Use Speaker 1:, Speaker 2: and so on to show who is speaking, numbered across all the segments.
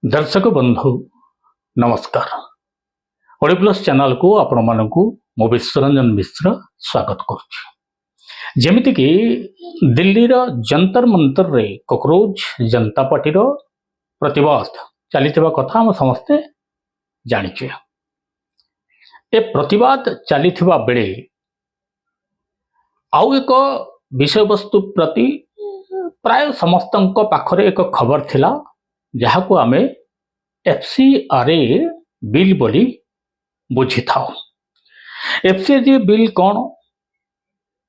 Speaker 1: दर्शक बंधु नमस्कार। ओडी प्लस चैनल को आपण मानकु मो विश्वरंजन मिश्र स्वागत करुच्ची। जेमिति कि दिल्ली रो जंतर मंतर रे कॉकरोच जनता पार्टी रो प्रतिवाद चलीथिबा कथा हम समस्ते जानिछे। ए प्रतिवाद चलीथिबा बेले आउ एक विषय वस्तु प्रति प्राय समस्तंक पाखरे एक खबर थिला जहाको आमे एफसीआरए बिल बोली बुझी थाउ। एफसीआरए बिल कौन?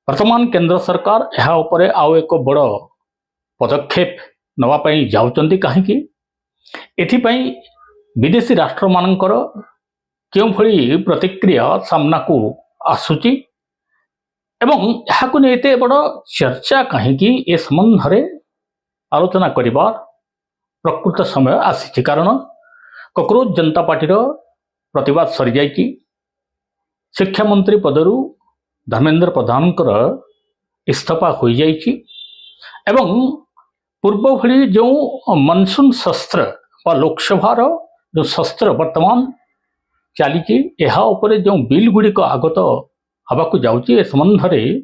Speaker 1: वर्तमान केंद्र सरकार यह उपरे आउ एक बड़ पदक्षेप नवा पई जाउचंती काहेकि एथिपई विदेशी राष्ट्र मानकर केउ भली प्रतिक्रिया सामना को आसुची एवं यहाको नै एते बड़ चर्चा काहेकि ए संबंध रे आलोचना करिबार प्रकृत समय आसी। कारण कॉकरोच जनता पार्टी प्रतिवाद सरी जाइए। शिक्षा मंत्री पदरु धर्मेंद्र प्रधान इस्तीफा हो जाइए एवं पूर्व भली जो मनसून शस्त्र व लोकसभा जो शस्त्र वर्तमान चली जो बिल गुड़िक आगत हवाक जाऊँगी ए संबंध में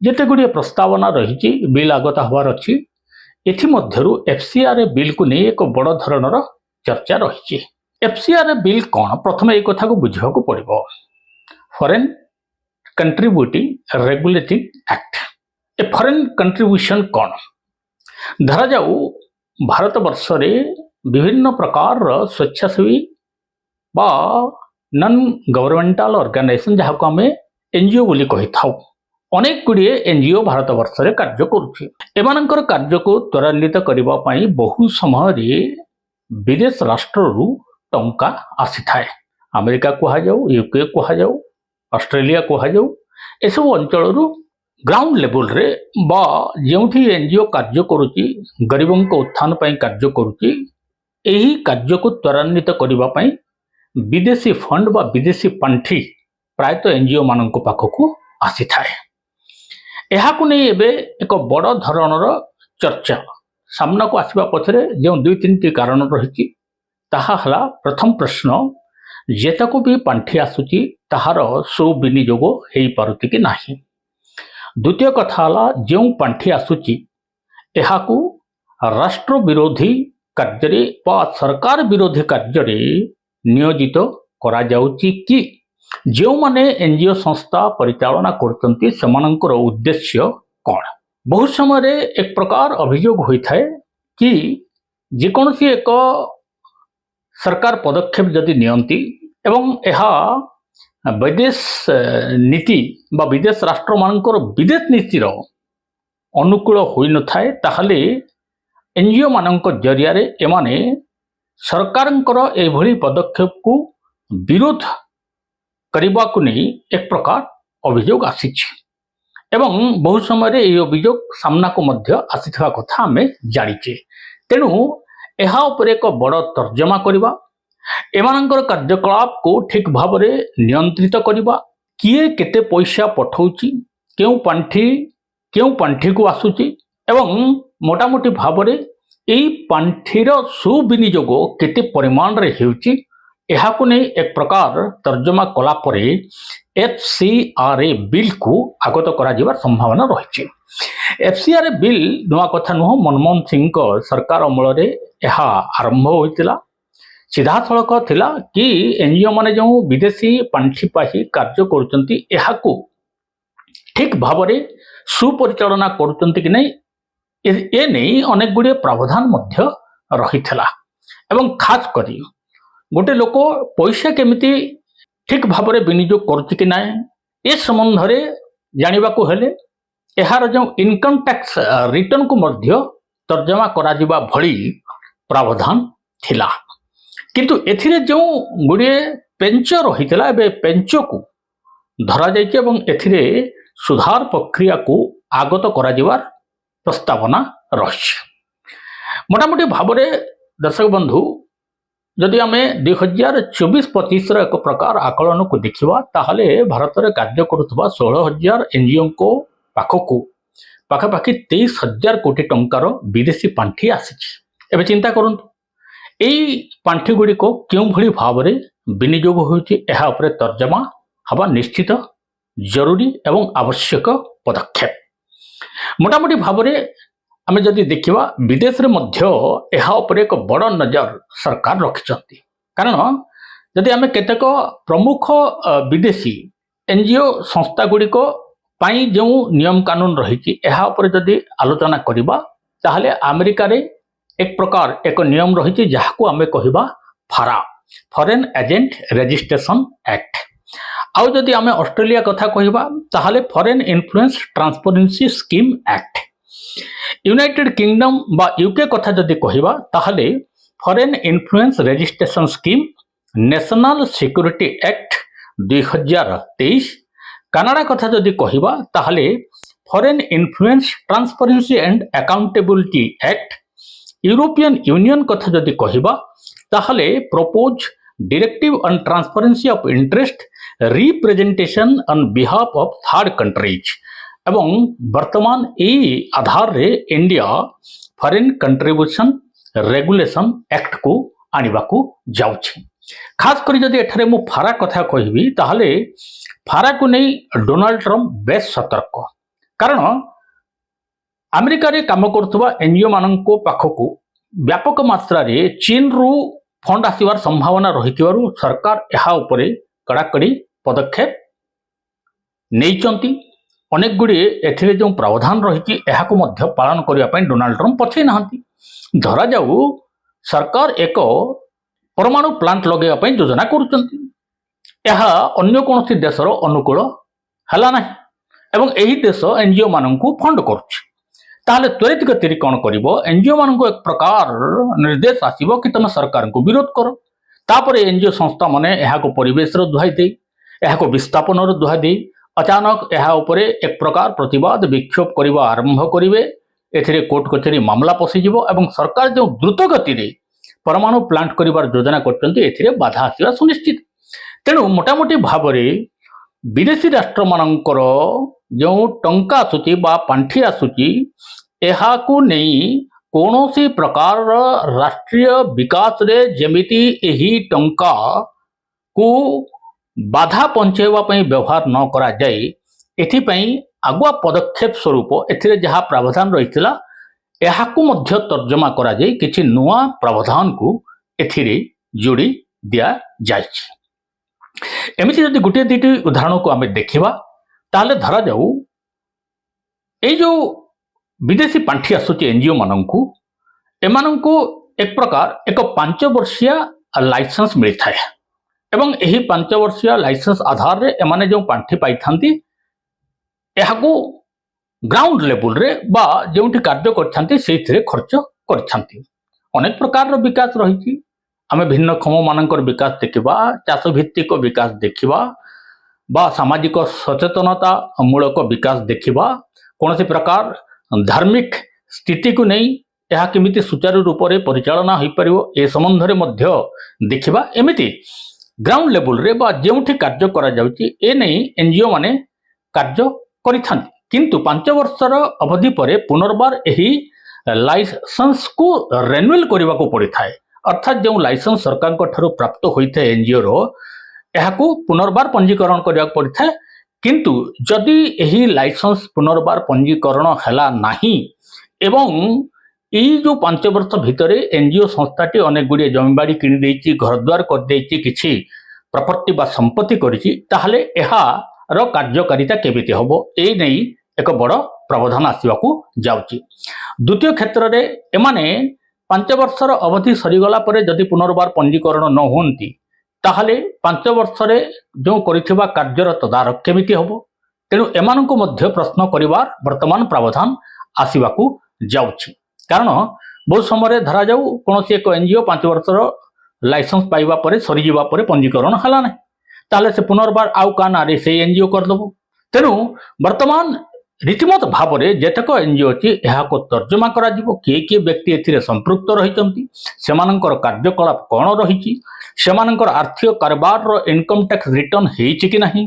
Speaker 1: जिते गुड़िए प्रस्तावना रही बिल आगत हबार अच्छी एथिमध्यरु एफसीआरए बिल को नहीं एक बड़ धरणर चर्चा रही। एफसीआरए बिल कौन? प्रथम एक कथा को बुझा पड़ो। Foreign contributing regulating act. A foreign contribution कौन? धरा जाऊ भारत वर्ष रे विभिन्न प्रकार स्वेच्छासेवी बा नॉन गवर्नमेंटल ऑर्गेनाइजेशन जहाँ को आम एनजीओ बोली कही था अनेक गुड़िए एनजीओ भारत वर्ष रे कार्य करुछि। एमानकर कार्य को त्वरान्वित करिबा पई बहु समय रे विदेश राष्ट्ररू टंका आसी थाए। अमेरिका कहा जाऊ, यूके कहा जाऊ, ऑस्ट्रेलिया कहा जाऊ, एसबु अंचलरू ग्राउंड लेवल रे बा जेउठी एनजीओ कार्य करुछि गरीबों को उत्थान पई कार्य करुछि एही कार्य को त्वरान्वित करिबा पई विदेशी फंड बा विदेशी पांठी प्रायतः एनजीओ मानक पाखकू आसी थाए। यहाकू नहीं एबे एक बड़ धरणर चर्चा सामना को आसवा पछरे जो दुई तीन कारण रही ताहा हला प्रथम प्रश्न जेताको भी पांठी आसुची ताहार सुविनियोग हेई पारुति कि नाही। द्वितीय कथा हला जो पांठी आसुची यहाकू राष्ट्र विरोधी कार्य बा सरकार विरोधी कार्य नियोजित करा जाउची कि जो माने एनजीओ संस्था परिचालना करते सेमानंकर उद्देश्य कौन? बहुत समय एक प्रकार अभियोग होता है कि जेकोसी एक सरकार पदक्षेप जदि नियंती एवं यह विदेश नीति बा विदेश राष्ट्र मानकर विदेश नीतिर अनुकूल होई न थाए ताहले एनजीओ मानक जरिया रे एमाने सरकारंकर एभली पदक्षेप को विरोध करने को नहीं एक प्रकार अभियोग आसी एवं बहुत समय ये अभियोग सामना को मध्य आसीथिबा कथा आमे जानिचे। तेणु यह उपर एक बड़ तर्जमा करवा एमानंकर कार्यकलाप को ठीक भाव में नियंत्रित करवा किए केते पैसा पठाउची केउ पांठी को आसुची एवं मोटामोटी भाव में यही पांठीर सुविनियोग केते परिमाण रे हेउची यहाकू नहीं एक प्रकार तर्जमा कला परे एफसीआरए बिल को आगत करा संभावना रही। एफसीआरए बिल नुआ कथा नुह। मनमोहन सिंह सरकार अमल रे यह आरंभ होइतिला। सीधा सड़क थिला कि एनजीओ माने जो विदेशी पांठी पाही कार्य करुचंती यहाकू ठीक भाव में सुपरिचालना करुचंती कि नहीं ए नहीं अनेक गुड़िए प्रावधान मध्य रही थिला एवं खास करी गोटे लोक पैसा केमिति ठीक भाव में विनियोग करुच्ची कि ना ए संबंध में जानिबा को हेले एहार जो इनकम टैक्स रिटर्न को मध्य तर्जमा करा भली प्रावधान थिला। किंतु एथिरे जो गुड़िए पेंच रही एबे पेंच को धरा जाइए एवं एथिरे सुधार प्रक्रिया को आगत करा प्रस्तावना रही। मोटामोटी भाव में दर्शक बंधु जदि आम 2024-25 एक प्रकार आकलन को देखा ताहले भारत में कार्य करुवा 16,000 एनजीओ को पाखकू पाखापाखि 23,000 कोटी टंकार विदेशी पांठी आसी। एबे चिंता करंतु এই ପାଣ୍ଠି ଗୁଡ଼ିକ କେଉଁଭଳି ଭାବରେ ବିନିଯୋଗ ହେଉଛି ଏହା ଉପରେ ତର୍ଜମା ହେବା ନିଶ୍ଚିତ ଜରୁରୀ ଏବଂ ଆବଶ୍ୟକ ପଦକ୍ଷେପ। ମୋଟାମୋଟି ଭାବରେ ଆମେ ଯଦି ଦେଖିବା ବିଦେଶରେ ମଧ୍ୟ ଏହା ଉପରେ ଏକ ବଡ଼ ନଜର ସରକାର ରଖିଛନ୍ତି। କାରଣ ଯଦି ଆମେ କେତେକ ପ୍ରମୁଖ ବିଦେଶୀ ଏନଜିଓ ସଂସ୍ଥା ଗୁଡ଼ିକ ପାଇଁ ଯେଉଁ ନିୟମ କାନୁନ ରହିଛି ଏହା ଉପରେ ଯଦି ଆଲୋଚନା କରିବା ତାହେଲେ ଆମେରିକାରେ ଏକ ପ୍ରକାର ଏକ ନିୟମ ରହିଛି ଯାହାକୁ ଆମେ କହିବା FARA, foreign agent registration act. ଆଉ ଯଦି ଆମେ ଅଷ୍ଟ୍ରେଲିଆ କଥା କହିବା ତାହେଲେ foreign influence transparency scheme act. United Kingdom ବା ୟୁକେ କଥା ଯଦି କହିବା ତାହେଲେ foreign influence registration scheme, national security act 2023। Canada କଥା ଯଦି କହିବା ତାହେଲେ foreign influence transparency and accountability act. European Union କଥା ଯଦି କହିବା ତାହେଲେ proposed directive on transparency of interest representation on behalf of third countries. ଏବଂ ବର୍ତ୍ତମାନ ଏହି ଆଧାରରେ ଇଣ୍ଡିଆ ଫରେନ୍ କଣ୍ଟ୍ରିବ୍ୟୁସନ ରେଗୁଲେସନ ଆକ୍ଟକୁ ଆଣିବାକୁ ଯାଉଛି। ଖାସ କରି ଯଦି ଏଠାରେ ମୁଁ ଫାରା କଥା କହିବି ତାହେଲେ ଫାରାକୁ ନେଇ ଡୋନାଲ୍ଡ ଟ୍ରମ୍ପ ବେଶ ସତର୍କ। କାରଣ ଆମେରିକାରେ କାମ କରୁଥିବା ଏନଜିଓ ମାନଙ୍କ ପାଖକୁ ବ୍ୟାପକ ମାତ୍ରାରେ ଚୀନରୁ ଫଣ୍ଡ ଆସିବାର ସମ୍ଭାବନା ରହିଥିବାରୁ ସରକାର ଏହା ଉପରେ କଡ଼ାକଡ଼ି ପଦକ୍ଷେପ ନେଇଛନ୍ତି। ଅନେକ ଗୁଡ଼ିଏ ଏଥିରେ ଯେଉଁ ପ୍ରାବଧାନ ରହିଛି ଏହାକୁ ମଧ୍ୟ ପାଳନ କରିବା ପାଇଁ ଡୋନାଲ୍ଡ ଟ୍ରମ୍ପ ପଛେଇ ନାହାନ୍ତି। ଧରାଯାଉ ସରକାର ଏକ ପରମାଣୁ ପ୍ଲାଣ୍ଟ ଲଗାଇବା ପାଇଁ ଯୋଜନା କରୁଛନ୍ତି, ଏହା ଅନ୍ୟ କୌଣସି ଦେଶର ଅନୁକୂଳ ହେଲା ନାହିଁ ଏବଂ ଏହି ଦେଶ ଏନଜିଓ ମାନଙ୍କୁ ଫଣ୍ଡ କରୁଛି, ତାହେଲେ ତ୍ୱରିତ ଗତିରେ କ'ଣ କରିବ, ଏନଜିଓ ମାନଙ୍କୁ ଏକ ପ୍ରକାର ନିର୍ଦ୍ଦେଶ ଆସିବ କି ତମେ ସରକାରଙ୍କୁ ବିରୋଧ କର। ତାପରେ ଏନଜିଓ ସଂସ୍ଥା ମାନେ ଏହାକୁ ପରିବେଶର ଦୁହାଇ ଦେଇ, ଏହାକୁ ବିସ୍ଥାପନର ଦୁହାଇ ଦେଇ ଅଚାନକ ଏହା ଉପରେ ଏକ ପ୍ରକାର ପ୍ରତିବାଦ ବିକ୍ଷୋଭ କରିବା ଆରମ୍ଭ କରିବେ। ଏଥିରେ କୋର୍ଟ କଚେରୀ ମାମଲା ପଶିଯିବ ଏବଂ ସରକାର ଯେଉଁ ଦ୍ରୁତ ଗତିରେ ପରମାଣୁ ପ୍ଲାଣ୍ଟ କରିବାର ଯୋଜନା କରୁଛନ୍ତି ଏଥିରେ ବାଧା ଆସିବା ସୁନିଶ୍ଚିତ। ତେଣୁ ମୋଟାମୋଟି ଭାବରେ ବିଦେଶୀ ରାଷ୍ଟ୍ରମାନଙ୍କର ଯେଉଁ ଟଙ୍କା ଆସୁଛି ବା ପାଣ୍ଠି ଆସୁଛି ଏହାକୁ ନେଇ କୌଣସି ପ୍ରକାରର ରାଷ୍ଟ୍ରୀୟ ବିକାଶରେ ଯେମିତି ଏହି ଟଙ୍କାକୁ ବାଧା ପହଞ୍ଚାଇବା ପାଇଁ ବ୍ୟବହାର ନ କରାଯାଏ, ଏଥିପାଇଁ ଆଗୁଆ ପଦକ୍ଷେପ ସ୍ୱରୂପ ଏଥିରେ ଯାହା ପ୍ରାବଧାନ ରହିଥିଲା ଏହାକୁ ମଧ୍ୟ ତର୍ଜମା କରାଯାଇ କିଛି ନୂଆ ପ୍ରାବଧାନକୁ ଏଥିରେ ଯୋଡ଼ି ଦିଆଯାଇଛି। ଏମିତି ଯଦି ଗୋଟିଏ ଦୁଇଟି ଉଦାହରଣକୁ ଆମେ ଦେଖିବା ତାହେଲେ ଧରାଯାଉ ଏଇ ଯେଉଁ ବିଦେଶୀ ପାଣ୍ଠି ଆସୁଛି ଏନଜିଓ ମାନଙ୍କୁ, ଏମାନଙ୍କୁ ଏକ ପ୍ରକାର ଏକ 5 ବର୍ଷିଆ ଲାଇସେନ୍ସ ମିଳିଥାଏ ଏବଂ ଏହି 5 ବର୍ଷିଆ ଲାଇସେନ୍ସ ଆଧାରରେ ଏମାନେ ଯେଉଁ ପାଣ୍ଠି ପାଇଥାନ୍ତି ଏହାକୁ ଗ୍ରାଉଣ୍ଡ ଲେବୁଲରେ ବା ଯେଉଁଠି କାର୍ଯ୍ୟ କରିଥାନ୍ତି ସେଇଥିରେ ଖର୍ଚ୍ଚ କରିଥାନ୍ତି। ଅନେକ ପ୍ରକାରର ବିକାଶ ରହିଛି, ଆମେ ଭିନ୍ନକ୍ଷମ ମାନଙ୍କର ବିକାଶ ଦେଖିବା, ଚାଷ ଭିତ୍ତିକ ବିକାଶ ଦେଖିବା ବା ସାମାଜିକ ସଚେତନତା ମୂଳକ ବିକାଶ ଦେଖିବା, କୌଣସି ପ୍ରକାର ଧାର୍ମିକ ସ୍ଥିତିକୁ ନେଇ ଏହା କେମିତି ସୁଚାରୁ ରୂପରେ ପରିଚାଳନା ହୋଇପାରିବ ଏ ସମ୍ବନ୍ଧରେ ମଧ୍ୟ ଦେଖିବା। ଏମିତି ଗ୍ରାଉଣ୍ଡ ଲେବୁଲରେ ବା ଯେଉଁଠି କାର୍ଯ୍ୟ କରାଯାଉଛି ଏ ନେଇ ଏନଜିଓ ମାନେ କାର୍ଯ୍ୟ କରିଥାନ୍ତି, କିନ୍ତୁ 5 ବର୍ଷର ଅବଧି ପରେ ପୁନର୍ବାର ଏହି ଲାଇସେନ୍ସକୁ ରେନ୍ୟୁଏଲ କରିବାକୁ ପଡ଼ିଥାଏ। ଅର୍ଥାତ୍ ଯେଉଁ ଲାଇସେନ୍ସ ସରକାରଙ୍କ ଠାରୁ ପ୍ରାପ୍ତ ହୋଇଥାଏ ଏନଜିଓର ଏହାକୁ ପୁନର୍ବାର ପଞ୍ଜୀକରଣ କରିବାକୁ ପଡ଼ିଥାଏ। କିନ୍ତୁ ଯଦି ଏହି ଲାଇସେନ୍ସ ପୁନର୍ବାର ପଞ୍ଜୀକରଣ ହେଲା ନାହିଁ ଏବଂ ଏଇ ଯେଉଁ 5 ବର୍ଷ ଭିତରେ ଏନଜିଓ ସଂସ୍ଥାଟି ଅନେକ ଗୁଡ଼ିଏ ଜମିବାଡ଼ି କିଣିଦେଇଛି, ଘରଦ୍ୱାର କରିଦେଇଛି, କିଛି ପ୍ରପର୍ଟି ବା ସମ୍ପତ୍ତି କରିଛି, ତାହେଲେ ଏହାର କାର୍ଯ୍ୟକାରିତା କେମିତି ହେବ ଏ ନେଇ ଏକ ବଡ଼ ପ୍ରାବଧାନ ଆସିବାକୁ ଯାଉଛି। ଦ୍ୱିତୀୟ କ୍ଷେତ୍ରରେ ଏମାନେ 5 ବର୍ଷର ଅବଧି ସରିଗଲା ପରେ ଯଦି ପୁନର୍ବାର ପଞ୍ଜୀକରଣ ନ ହୁଅନ୍ତି ତାହେଲେ 5 ବର୍ଷରେ ଯେଉଁ କରିଥିବା କାର୍ଯ୍ୟର ତଦାରଖ କେମିତି ହେବ? ତେଣୁ ଏମାନଙ୍କୁ ମଧ୍ୟ ପ୍ରଶ୍ନ କରିବାର ବର୍ତ୍ତମାନ ପ୍ରାବଧାନ ଆସିବାକୁ ଯାଉଛି। କାରଣ ବହୁତ ସମୟରେ ଧରାଯାଉ କୌଣସି ଏକ ଏନଜିଓ 5 ବର୍ଷର ଲାଇସେନ୍ସ ପାଇବା ପରେ ସରିଯିବା ପରେ ପଞ୍ଜୀକରଣ ହେଲା ନାହିଁ, ତାହେଲେ ସେ ପୁନର୍ବାର ଆଉ କାହା ନାଁରେ ସେଇ ଏନଜିଓ କରିଦେବ। ତେଣୁ ବର୍ତ୍ତମାନ ରୀତିମତ ଭାବରେ ଯେତେକ ଏନଜିଓ ଅଛି ଏହାକୁ ତର୍ଜମା କରାଯିବ, କିଏ କିଏ ବ୍ୟକ୍ତି ଏଥିରେ ସମ୍ପୃକ୍ତ ରହିଛନ୍ତି, ସେମାନଙ୍କର କାର୍ଯ୍ୟକଳାପ କ'ଣ ରହିଛି, ସେମାନଙ୍କର ଆର୍ଥିକ କାରବାରର ଇନକମ୍ ଟ୍ୟାକ୍ସ ରିଟର୍ଣ୍ଣ ହେଇଛି କି ନାହିଁ,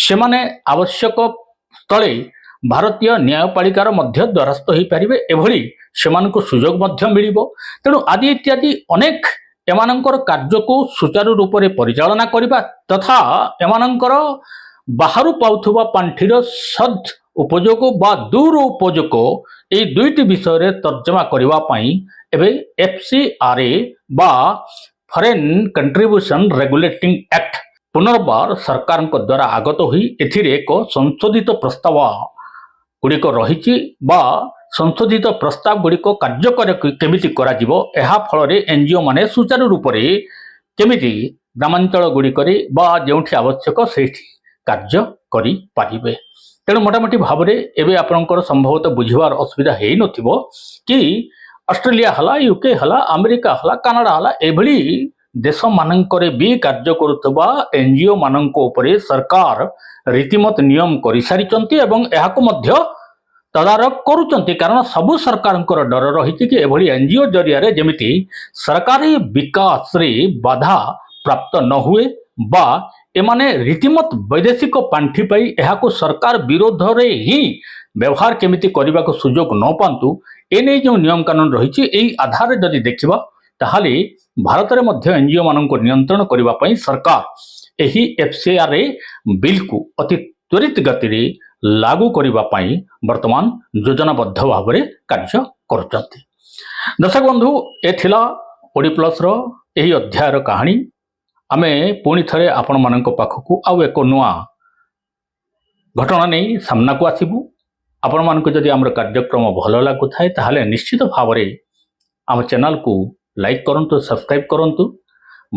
Speaker 1: ସେମାନେ ଆବଶ୍ୟକ ସ୍ଥଳେ ଭାରତୀୟ ନ୍ୟାୟପାଳିକାର ମଧ୍ୟ ଦ୍ୱାରସ୍ଥ ହୋଇପାରିବେ, ଏଭଳି ସେମାନଙ୍କୁ ସୁଯୋଗ ମଧ୍ୟ ମିଳିବ। ତେଣୁ ଆଦି ଇତ୍ୟାଦି ଅନେକ ଏମାନଙ୍କର କାର୍ଯ୍ୟକୁ ସୁଚାରୁ ରୂପରେ ପରିଚାଳନା କରିବା ତଥା ଏମାନଙ୍କର ବାହାରୁ ପାଉଥିବା ପାଣ୍ଠିର ସଦ୍ ଉପଯୋଗ ବା ଦୁରୁପଯୋଗ ଏହି ଦୁଇଟି ବିଷୟରେ ତର୍ଜମା କରିବା ପାଇଁ ଏବେ FCRA ବା ଫରେନ୍ କଣ୍ଟ୍ରିବ୍ୟୁସନ୍ ରେଗୁଲେଟିଂ ଆକ୍ଟ ପୁନର୍ବାର ସରକାରଙ୍କ ଦ୍ୱାରା ଆଗତ ହୋଇ ଏଥିରେ ଏକ ସଂଶୋଧିତ ପ୍ରସ୍ତାବ ଗୁଡ଼ିକ ରହିଛି ବା ସଂଶୋଧିତ ପ୍ରସ୍ତାବ ଗୁଡ଼ିକ କାର୍ଯ୍ୟକାରୀ କେମିତି କରାଯିବ, ଏହା ଫଳରେ NGO ମାନେ ସୁଚାରୁ ରୂପରେ କେମିତି ଗ୍ରାମାଞ୍ଚଳ ଗୁଡ଼ିକରେ ବା ଯେଉଁଠି ଆବଶ୍ୟକ ସେଇଠି କାର୍ଯ୍ୟ କରିପାରିବେ। ତେଣୁ ମୋଟାମୋଟି ଭାବରେ ଏବେ ଆପଣଙ୍କର ସମ୍ଭବତଃ ବୁଝିବାର ଅସୁବିଧା ହେଇନଥିବ କି ଅଷ୍ଟ୍ରେଲିଆ ହେଲା, UK ହେଲା, ଆମେରିକା ହେଲା, କାନାଡ଼ା ହେଲା, ଏଭଳି ଦେଶମାନଙ୍କରେ ବି କାର୍ଯ୍ୟ କରୁଥିବା NGO ମାନଙ୍କ ଉପରେ ସରକାର ରୀତିମତ ନିୟମ କରିସାରିଛନ୍ତି ଏବଂ ଏହାକୁ ମଧ୍ୟ ତଦାରଖ କରୁଛନ୍ତି। କାରଣ ସବୁ ସରକାରଙ୍କର ଡର ରହିଛି କି ଏଭଳି NGO ଜରିଆରେ ଯେମିତି ସରକାରୀ ବିକାଶରେ ବାଧା ପ୍ରାପ୍ତ ନ ହୁଏ ବା ଏମାନେ ରୀତିମତ ବୈଦେଶିକ ପାଣ୍ଠି ପାଇ ଏହାକୁ ସରକାର ବିରୋଧରେ ହିଁ ବ୍ୟବହାର କେମିତି କରିବାକୁ ସୁଯୋଗ ନ ପାଆନ୍ତୁ, ଏନେଇ ଯେଉଁ ନିୟମ କାନୁନ ରହିଛି ଏହି ଆଧାରରେ ଯଦି ଦେଖିବା ତାହେଲେ ଭାରତରେ ମଧ୍ୟ NGO ମାନଙ୍କୁ ନିୟନ୍ତ୍ରଣ କରିବା ପାଇଁ ସରକାର ଏହି FCRA ବିଲ୍କୁ ଅତି ତ୍ୱରିତ ଗତିରେ ଲାଗୁ କରିବା ପାଇଁ ବର୍ତ୍ତମାନ ଯୋଜନାବଦ୍ଧ ଭାବରେ କାର୍ଯ୍ୟ କରୁଛନ୍ତି। ଦର୍ଶକ ବନ୍ଧୁ, ଏ ଥିଲା ଓଡି ପ୍ଲସ୍ର ଏହି ଅଧ୍ୟାୟର କାହାଣୀ। ଆମେ ପୁଣି ଥରେ ଆପଣମାନଙ୍କ ପାଖକୁ ଆଉ ଏକ ନୂଆ ଘଟଣା ନେଇ ସାମ୍ନାକୁ ଆସିବୁ। ଆପଣମାନଙ୍କୁ ଯଦି ଆମର କାର୍ଯ୍ୟକ୍ରମ ଭଲ ଲାଗୁଥାଏ ତାହେଲେ ନିଶ୍ଚିତ ଭାବରେ ଆମ ଚ୍ୟାନେଲକୁ ଲାଇକ୍ କରନ୍ତୁ, ସବସ୍କ୍ରାଇବ୍ କରନ୍ତୁ,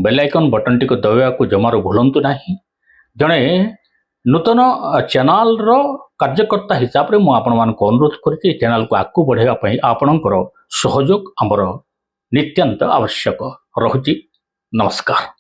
Speaker 1: ବେଲ୍ ଆଇକନ୍ ବଟନଟିକୁ ଦବାଇବାକୁ ଜମାରୁ ଭୁଲନ୍ତୁ ନାହିଁ। ଜଣେ ନୂତନ ଚ୍ୟାନେଲର କାର୍ଯ୍ୟକର୍ତ୍ତା ହିସାବରେ ମୁଁ ଆପଣମାନଙ୍କୁ ଅନୁରୋଧ କରିଛି ଏହି ଚ୍ୟାନେଲକୁ ଆଗକୁ ବଢ଼ାଇବା ପାଇଁ ଆପଣଙ୍କର ସହଯୋଗ ଆମର ନିତ୍ୟାନ୍ତ ଆବଶ୍ୟକ ରହୁଛି। ନମସ୍କାର।